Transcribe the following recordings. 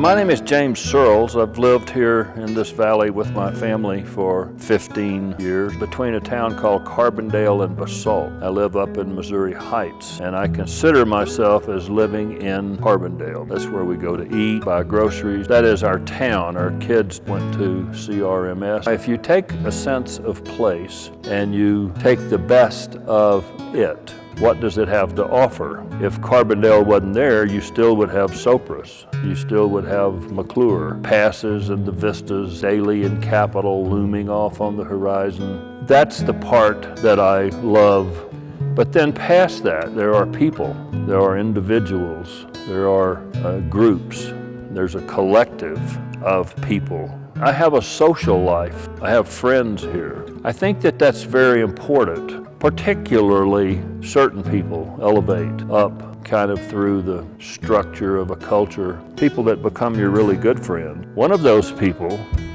My name is James Surls. I've lived here in this valley with my family for 15 years, between a town called Carbondale and Basalt. I live up in Missouri Heights, and I consider myself as living in Carbondale. That's where we go to eat, buy groceries. That is our town. Our kids went to CRMS. If you take a sense of place and you take the best of it, what does it have to offer? If Carbondale wasn't there, you still would have Cypress. You still would have McClure, Passes and the vistas, Daly and Capitol looming off on the horizon. That's the part that I love. But then past that, there are people, there are individuals, there are groups, there's a collective of people. I have a social life. I have friends here. I think that that's very important. Particularly, certain people elevate up kind of through the structure of a culture, people that become your really good friend. One of those people,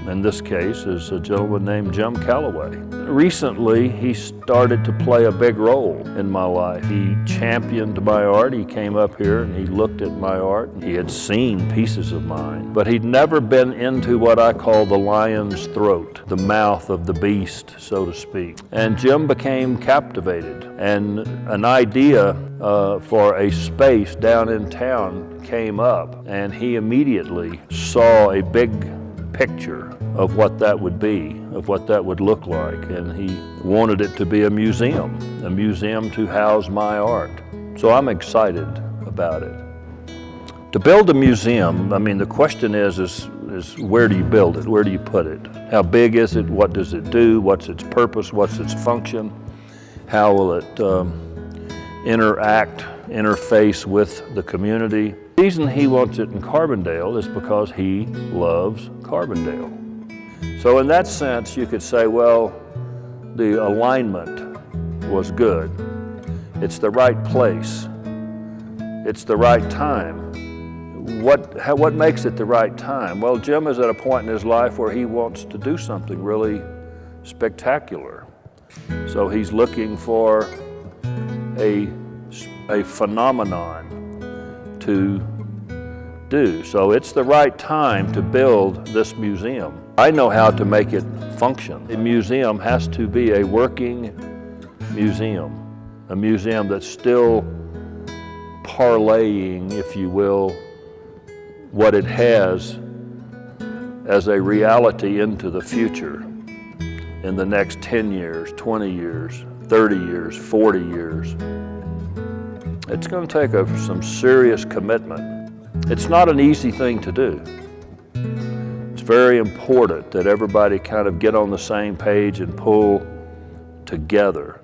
in this case, is a gentleman named Jim Calloway. Recently, he started to play a big role in my life. He championed my art. He came up here and he looked at my art. He had seen pieces of mine, but he'd never been into what I call the lion's throat, the mouth of the beast, so to speak. And Jim became captivated, and an idea for a space down in town came up, and he immediately saw a big picture of what that would be, of what that would look like, and he wanted it to be a museum to house my art. So I'm excited about it. To build a museum, I mean, the question is where do you build it? Where do you put it? How big is it? What does it do? What's its purpose? What's its function? How will it interface with the community? The reason he wants it in Carbondale is because he loves Carbondale. So in that sense, you could say, well, the alignment was good. It's the right place. It's the right time. What makes it the right time? Well, Jim is at a point in his life where he wants to do something really spectacular. So he's looking for a phenomenon to do. So it's the right time to build this museum. I know how to make it function. A museum has to be a working museum, a museum that's still parlaying, if you will, what it has as a reality into the future in the next 10 years, 20 years, 30 years, 40 years. It's going to take some serious commitment. It's not an easy thing to do. It's very important that everybody kind of get on the same page and pull together.